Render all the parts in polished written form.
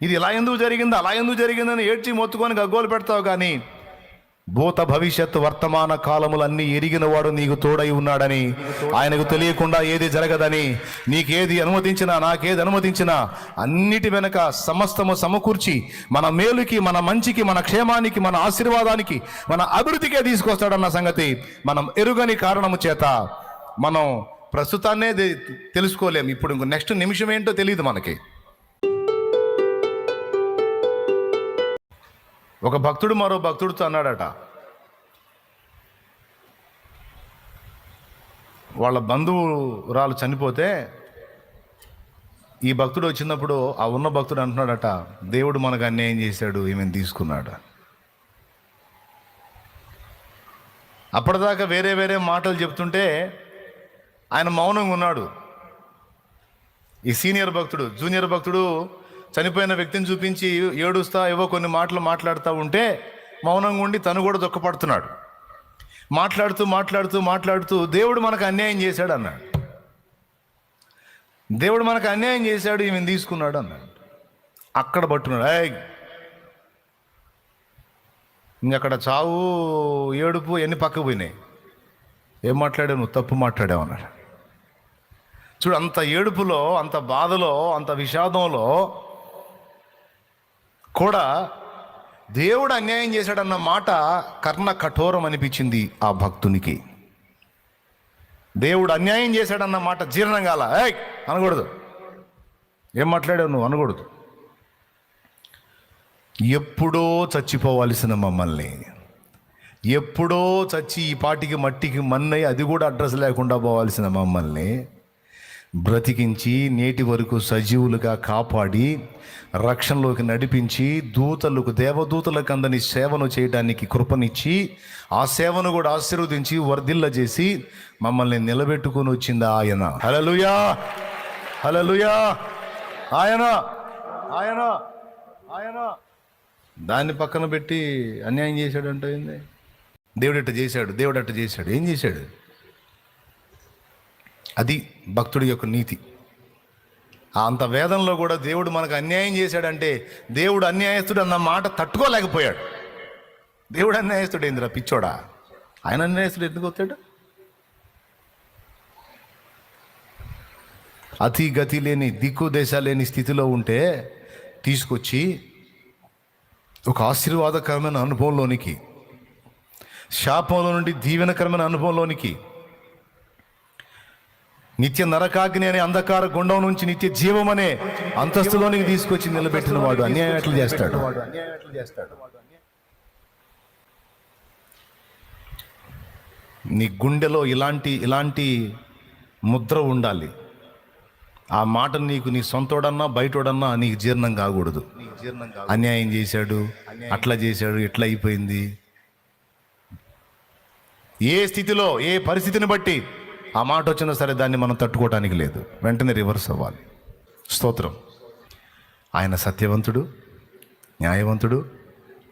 ఇది ఇలా ఎందుకు జరిగింది, అలా ఎందుకు జరిగిందని ఏడ్చి మొత్తుకొని గగ్గోలు పెడతావు. కానీ భూత భవిష్యత్తు వర్తమాన కాలములన్నీ ఎరిగిన వాడు నీకు తోడై ఉన్నాడని, ఆయనకు తెలియకుండా ఏది జరగదని, నీకేది అనుమతించినా నాకేది అనుమతించినా అన్నిటి వెనక సమస్తము సమకూర్చి మన మేలుకి, మన మంచికి, మన క్షేమానికి, మన ఆశీర్వాదానికి, మన అభివృద్ధికే తీసుకొస్తాడన్న సంగతి మనం ఎరుగని కారణము చేత మనం ప్రస్తుతాన్నే తెలుసుకోలేం. ఇప్పుడు ఇంకో నెక్స్ట్ నిమిషం ఏంటో తెలియదు మనకి. ఒక భక్తుడు మరో భక్తుడితో అన్నాడట, వాళ్ళ బంధువురాలు చనిపోతే ఈ భక్తుడు వచ్చినప్పుడు ఆ ఉన్న భక్తుడు అంటున్నాడట, దేవుడు మనకు అన్యాయం చేశాడు, ఈమెను తీసుకున్నాడు. అప్పటిదాకా వేరే వేరే మాటలు చెప్తుంటే ఆయన మౌనంగా ఉన్నాడు. ఈ సీనియర్ భక్తుడు జూనియర్ భక్తుడు చనిపోయిన వ్యక్తిని చూపించి ఏడుస్తా ఏవో కొన్ని మాటలు మాట్లాడుతూ ఉంటే మౌనంగా ఉండి తను కూడా దుఃఖపడుతున్నాడు. మాట్లాడుతూ మాట్లాడుతూ మాట్లాడుతూ దేవుడు మనకు అన్యాయం చేశాడు అన్నాడు. దేవుడు మనకు అన్యాయం చేశాడు, ఈమెను తీసుకున్నాడు అన్నాడు. అక్కడ పట్టున్నాడు. ఇంకక్కడ చావు, ఏడుపు ఎన్ని పక్కకు పోయినాయి. ఏం మాట్లాడావు నువ్వు, తప్పు మాట్లాడావు అన్నాడు. చూడు, అంత ఏడుపులో, అంత బాధలో, అంత విషాదంలో కూడా దేవుడు అన్యాయం చేశాడన్న మాట కర్ణ కఠోరం అనిపించింది ఆ భక్తునికి. దేవుడు అన్యాయం చేశాడన్న మాట జీర్ణం కాల. అనకూడదు, ఏం మాట్లాడావు నువ్వు అనకూడదు. ఎప్పుడో చచ్చిపోవాల్సిన మమ్మల్ని, ఎప్పుడో చచ్చి ఈ పాటికి మట్టికి మన్నై అది కూడా అడ్రస్ లేకుండా పోవాల్సిన మమ్మల్ని బ్రతికించి నేటి వరకు సజీవులుగా కాపాడి రక్షణలోకి నడిపించి దూతలకు, దేవదూతలకు అందని సేవను చేయడానికి కృపనిచ్చి ఆ సేవను కూడా ఆశీర్వదించి వర్ధిల్ల చేసి మమ్మల్ని నిలబెట్టుకొని వచ్చింది ఆయన. హల్లెలూయా, హల్లెలూయా. ఆయన ఆయన ఆయన దాన్ని పక్కన పెట్టి అన్యాయం చేశాడు అంటే ఏంది? దేవుడు అట్ట చేశాడు, దేవుడు అట్ట చేశాడు. ఏం చేశాడు? అది భక్తుడి యొక్క నీతి. అంత వేదంలో కూడా దేవుడు మనకు అన్యాయం చేశాడంటే దేవుడు అన్యాయస్తుడు అన్న మాట తట్టుకోలేకపోయాడు. దేవుడు అన్యాయస్తుడు ఏందిరా పిచ్చోడా? ఆయన అన్యాయస్తుడు ఎందుకు వస్తాడు? అతి గతి లేని, దిక్కు దేశ లేని స్థితిలో ఉంటే తీసుకొచ్చి ఒక ఆశీర్వాదకరమైన అనుభవంలోనికి, శాపంలో నుండి దీవెనకరమైన అనుభవంలోనికి, నిత్య నరకాగ్ని అనే అంధకార గుండం నుంచి నిత్య జీవం అనే అంతస్తులోనికి తీసుకొచ్చి నిలబెట్టిన వాడు అన్యాయం ఎట్లా చేస్తాడు? నీ గుండెలో ఇలాంటి ముద్ర ఉండాలి. ఆ మాట నీకు నీ సొంతోడన్నా బయటోడన్నా నీకు జీర్ణం కాకూడదు. అన్యాయం చేశాడు, అట్లా చేశాడు, ఇట్లా అయిపోయింది. ఏ స్థితిలో, ఏ పరిస్థితిని బట్టి ఆ మాట వచ్చినా సరే దాన్ని మనం తట్టుకోవటానికి లేదు, వెంటనే రివర్స్ అవ్వాలి. స్తోత్రం. ఆయన సత్యవంతుడు, న్యాయవంతుడు,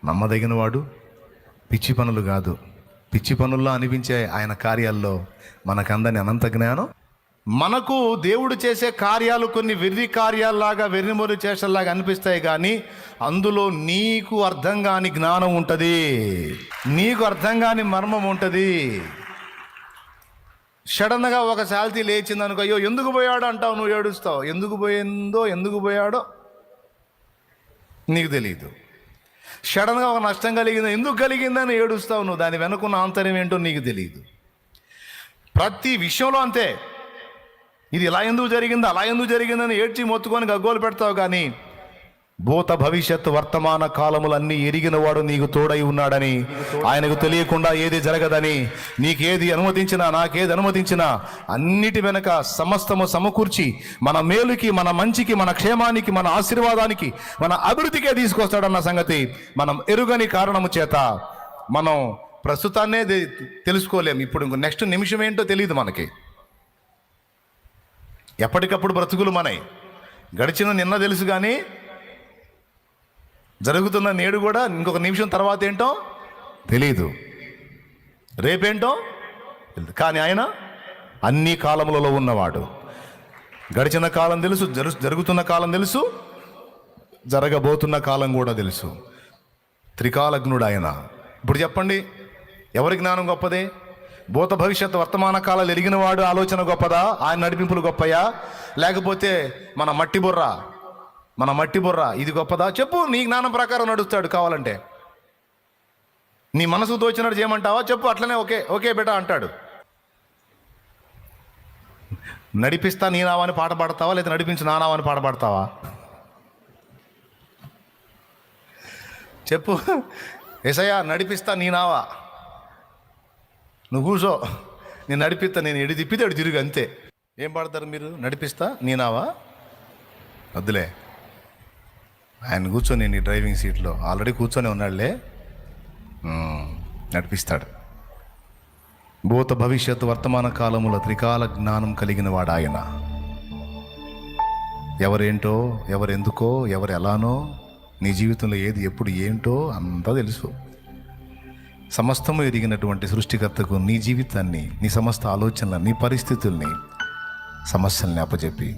నమ్మదగినవాడు. పిచ్చి పనులు కాదు, పిచ్చి పనుల్లో అనిపించే ఆయన కార్యాల్లో మనకందని అనంత జ్ఞానం. మనకు దేవుడు చేసే కార్యాలు కొన్ని వెర్రి కార్యాల్లాగా, వెర్రిమొరి చేష్టల్లాగా అనిపిస్తాయి, కానీ అందులో నీకు అర్థం కాని జ్ఞానం ఉంటుంది, నీకు అర్థం కాని మర్మం ఉంటుంది. సడన్గా ఒక శాల్తీ లేచింది అనుకో, అయ్యో ఎందుకు పోయాడో అంటావు, నువ్వు ఏడుస్తావు. ఎందుకు పోయిందో, ఎందుకు పోయాడో నీకు తెలియదు. సడన్గా ఒక నష్టం కలిగిందో, ఎందుకు కలిగిందని ఏడుస్తావు నువ్వు, దాని వెనుకున్న ఆంతర్యం ఏంటో నీకు తెలియదు. ప్రతి విషయంలో అంతే. ఇది ఇలా ఎందుకు జరిగింది, అలా ఎందుకు జరిగిందని ఏడ్చి మొత్తుకొని గగ్గోలు పెడతావు. కానీ భూత భవిష్యత్తు వర్తమాన కాలములన్నీ ఎరిగిన వాడు నీకు తోడై ఉన్నాడని, ఆయనకు తెలియకుండా ఏది జరగదని, నీకేది అనుమతించినా నాకేది అనుమతించినా అన్నిటి వెనక సమస్తము సమకూర్చి మన మేలుకి, మన మంచికి, మన క్షేమానికి, మన ఆశీర్వాదానికి, మన అభివృద్ధికే తీసుకొస్తాడన్న సంగతి మనం ఎరుగని కారణము చేత మనం ప్రస్తుతాన్నే తెలుసుకోలేం. ఇప్పుడు ఇంకో నెక్స్ట్ నిమిషం ఏంటో తెలియదు మనకి. ఎప్పటికప్పుడు బ్రతుకులు మనయి. గడిచిన నిన్న తెలుసు, కానీ జరుగుతున్న నేడు కూడా ఇంకొక నిమిషం తర్వాత ఏంటో తెలియదు, రేపేంటో. కానీ ఆయన అన్ని కాలములలో ఉన్నవాడు. గడిచిన కాలం తెలుసు, జరుగుతున్న కాలం తెలుసు, జరగబోతున్న కాలం కూడా తెలుసు. త్రికాలజ్ఞుడు ఆయన. ఇప్పుడు చెప్పండి, ఎవరి జ్ఞానం గొప్పదే? భూత భవిష్యత్ వర్తమాన కాలాలు ఎరిగిన వాడు ఆలోచన గొప్పదా? ఆయన నడిపింపులు గొప్పయా? లేకపోతే మన మట్టి బుర్ర ఇది గొప్పదా? చెప్పు. నీ జ్ఞానం ప్రకారం నడుస్తాడు. కావాలంటే నీ మనసు దోచినట్టు చేయమంటావా? చెప్పు. అట్లనే ఓకే బేటా అంటాడు. నడిపిస్తా నీ నావాని పాట పాడతావా, లేదా నడిపించు నా నావాని పాట పాడతావా? చెప్పు. యేసయ్యా నడిపిస్తా నీ నావా, నువ్వు కూర్చో, నేను నడిపిస్తా, నేను ఎడి తిప్పితే అడు తిరుగు, అంతే. ఏం పాడతారు మీరు? నడిపిస్తా నీ నావా? వద్దులే, ఆయన కూర్చొని నీ డ్రైవింగ్ సీట్లో ఆల్రెడీ కూర్చొని ఉన్నాడులే, నడిపిస్తాడు. భూత భవిష్యత్తు వర్తమాన కాలముల త్రికాల జ్ఞానం కలిగిన వాడు ఆయన. ఎవరేంటో, ఎవరెందుకో, ఎవరు ఎలానో, నీ జీవితంలో ఏది ఎప్పుడు ఏంటో అంతా తెలుసు. సమస్తము ఎరిగినటువంటి సృష్టికర్తకు నీ జీవితాన్ని, నీ సమస్త ఆలోచనలు, నీ పరిస్థితుల్ని, సమస్యల్ని అప్పచెప్పి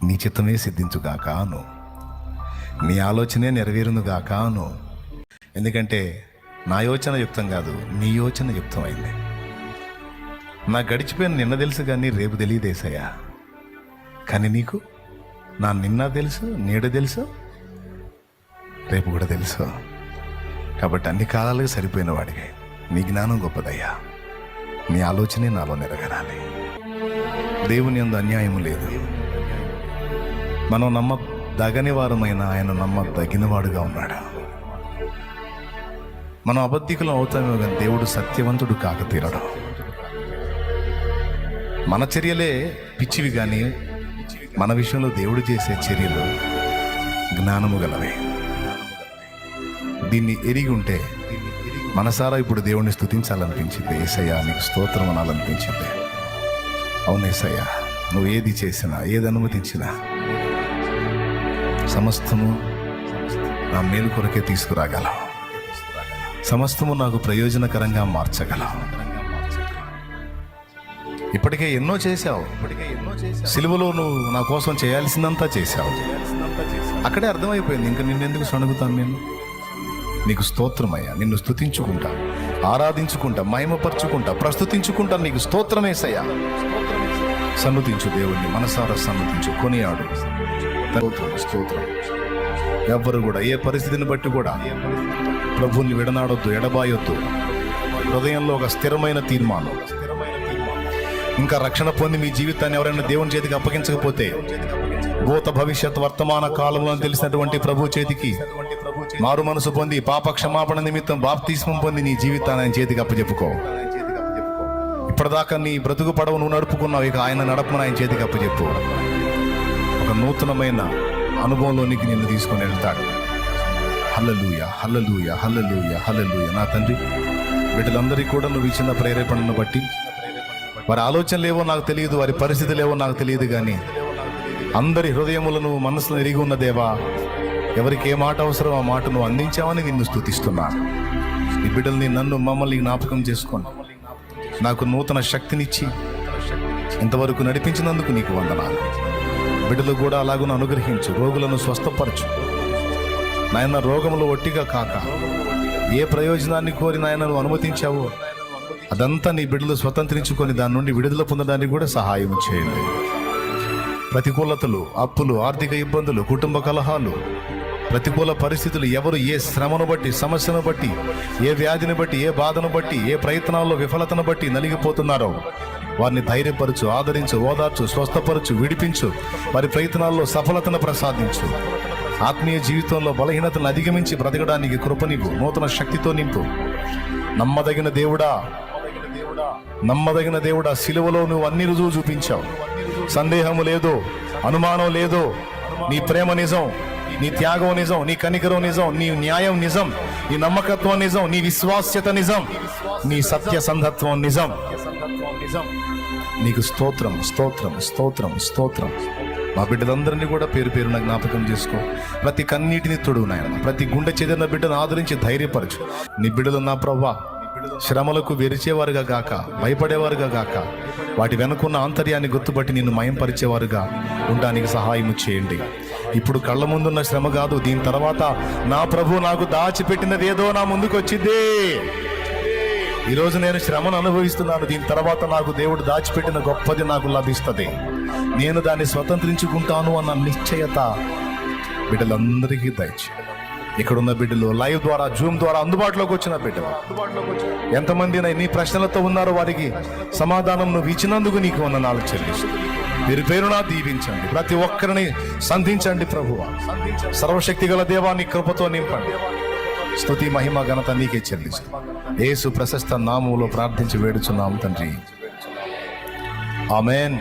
నీ చిత్తమే సిద్ధించుగాకాను, నీ ఆలోచనే నెరవేరునుగాకాను. ఎందుకంటే నా యోచన యుక్తం కాదు, నీ యోచన యుక్తమైంది. నా గడిచిపోయిన నిన్న తెలుసు కానీ రేపు తెలియదు యేసయ్యా. కానీ నీకు నా నిన్న తెలుసు, నేడు తెలుసు, రేపు కూడా తెలుసు. కాబట్టి అన్ని కాలాలకు సరిపోయిన వాడివి. నీ జ్ఞానం గొప్పదయ్యా. నీ ఆలోచనే నాలో నెరవేరాలి. దేవుని యందు అన్యాయము లేదు. మనం నమ్మదగని వారమైన ఆయన నమ్మదగినవాడుగా ఉన్నాడు. మనం అబద్ధికులం అవుతామేమో కానీ దేవుడు సత్యవంతుడు కాక తీరడు. మన చర్యలే పిచ్చివి కానీ మన విషయంలో దేవుడు చేసే చర్యలు జ్ఞానము గలవే. దీన్ని ఎరిగి ఉంటే మనసారా ఇప్పుడు దేవుణ్ణి స్తుతించాలనిపించింది. యేసయ్యా నీకు స్తోత్రం అనాలనిపించింది. అవును యేసయ్యా, నువ్వు ఏది చేసినా, ఏది అనుమతించినా సమస్తము నా మేలు కొరకే తీసుకురాగలవు. సమస్తము నాకు ప్రయోజనకరంగా మార్చగలవు. ఇప్పటికే ఎన్నో చేశావు. సిలువలో నువ్వు నా కోసం చేయాల్సిందంతా చేశావు. అక్కడే అర్థమైపోయింది, ఇంకా నిన్నెందుకు సణుగుతాను నేను. నీకు స్తోత్రమయ్యా, నిన్ను స్తుతించుకుంటా, ఆరాధించుకుంటా, మహిమపరచుకుంటా, ప్రస్తుతించుకుంటా. నీకు స్తోత్రమేసయ్యా. సన్నుతించు దేవుణ్ణి, మనసారా సన్నుతించు, కొనియాడు. స్తోత్రం. ఎవ్వరు కూడా ఏ పరిస్థితిని బట్టి కూడా ప్రభువుని విడనాడొద్దు, ఎడబాయొద్దు. హృదయంలో ఒక స్థిరమైన తీర్మానం. ఇంకా రక్షణ పొంది మీ జీవితాన్ని ఎవరైనా దేవుని చేతికి అప్పగించకపోతే, భూత భవిష్యత్ వర్తమాన కాలంలో తెలిసినటువంటి ప్రభు చేతికి మారు మనసు పొంది పాప క్షమాపణ నిమిత్తం బాప్తిస్మం పొంది నీ జీవితాన్ని ఆయన చేతికి అప్పచెప్పుకో. ఇప్పటిదాకా నీ బ్రతుకు పడవ నువ్వు నడుపుకున్నావు, ఇక ఆయన నడపమని ఆయన చేతికి అప్పచెప్పు. ఒక నూతనమైన అనుభవంలోనికి నిన్ను తీసుకొని వెళ్తాడు. హల్లెలూయా, హల్లెలూయా, హల్లెలూయా, హల్లెలూయా. నా తండ్రి, వీటిలందరికీ కూడా నువ్వు ఇచ్చిన ప్రేరేపణను బట్టి, వారి ఆలోచనలు ఏవో నాకు తెలియదు, వారి పరిస్థితులు ఏవో నాకు తెలియదు, కానీ అందరి హృదయములను, మనసులను ఎరిగి ఉన్న దేవా, ఎవరికి ఏ మాట అవసరం ఆ మాట నువ్వు అందించావని నిన్ను స్తుతిస్తున్నాను. ఈ బిడ్డల్ని, నన్ను, మమ్మల్ని జ్ఞాపకం చేసుకోండి. నాకు నూతన శక్తినిచ్చి ఇంతవరకు నడిపించినందుకు నీకు వందనాలు. బిడ్డలు కూడా అలాగును అనుగ్రహించు, రోగులను స్వస్థపరచు నాయన. రోగములు ఒట్టిగా కాక ఏ ప్రయోజనాన్ని కోరి నాయన నువ్వు అనుమతించావో అదంతా నీ బిడ్డలు స్వతంత్రించుకొని దాని నుండి విడుదల పొందడానికి కూడా సహాయం చేయండి. ప్రతికూలతలు, అప్పులు, ఆర్థిక ఇబ్బందులు, కుటుంబ కలహాలు, ప్రతికూల పరిస్థితులు, ఎవరు ఏ శ్రమను బట్టి, సమస్యను బట్టి, ఏ వ్యాధిని బట్టి, ఏ బాధను బట్టి, ఏ ప్రయత్నాల్లో విఫలతను బట్టి నలిగిపోతున్నారో వారిని ధైర్యపరచు, ఆదరించు, ఓదార్చు, స్వస్థపరచు, విడిపించు. వారి ప్రయత్నాల్లో సఫలతను ప్రసాదించు. ఆత్మీయ జీవితంలో బలహీనతలను అధిగమించి బ్రతకడానికి కృపనివ్వు. నూతన శక్తితో నింపు. నమ్మదగిన దేవుడా, నమ్మదగిన దేవుడా, సిలువలో నువ్వు అన్ని రుజువు చూపించావు. సందేహము లేదు, అనుమానం లేదు. నీ ప్రేమ నిజం, నీ త్యాగం నిజం, నీ కనికరం నిజం, నీ న్యాయం నిజం, నీ నమ్మకత్వం నిజం, నీ విశ్వాస్యత నిజం, నీ సత్యసంధత్వం నిజం. నీకు స్తోత్రం, స్తోత్రం, స్తోత్రం, స్తోత్రం. మా బిడ్డలందరినీ కూడా పేరు పేరున జ్ఞాపకం చేసుకో. ప్రతి కన్నీటిని తొడుగు నాయన. ప్రతి గుండె చెదిరిన బిడ్డను ఆదరించి ధైర్యపరచు. నీ బిడ్డలు నా ప్రభువా శ్రమలకు వెరిచేవారుగా గాక, భయపడేవారుగా గాక, వాటి వెనుకున్న ఆంతర్యాన్ని గుర్తుపట్టి నిన్ను మయంపరిచేవారుగా ఉండడానికి సహాయం చేయండి. ఇప్పుడు కళ్ళ ముందున్న శ్రమ కాదు, దీని తర్వాత నా ప్రభు నాకు దాచిపెట్టినది ఏదో నా ముందుకు వచ్చింది. ఈరోజు నేను శ్రమను అనుభవిస్తున్నాను, దీని తర్వాత నాకు దేవుడు దాచిపెట్టిన గొప్పది నాకు లభిస్తుంది, నేను దాన్ని స్వతంత్రించుకుంటాను అన్న నిశ్చయత బిడ్డలందరికీ దయచేయండి. ఇక్కడున్న బిడ్డలు, లైవ్ ద్వారా, జూమ్ ద్వారా అందుబాటులోకి వచ్చిన బిడ్డలు ఎంతమంది నీ ప్రశ్నలతో ఉన్నారో వారికి సమాధానం నువ్వు ఇచ్చినందుకు నీకు వందనాలు చెల్లిస్తూ మీరు పేరునా దీవించండి. ప్రతి ఒక్కరిని సంధించండి ప్రభువా. సర్వశక్తి గల దేవా, నీ కృపతో నింపండి. స్తుతి మహిమ ఘనత నీకే చెల్లిస్తూ యేసు ప్రశస్త నామములో ప్రార్థించి వేడుచున్నాము తండ్రి. ఆమేన్.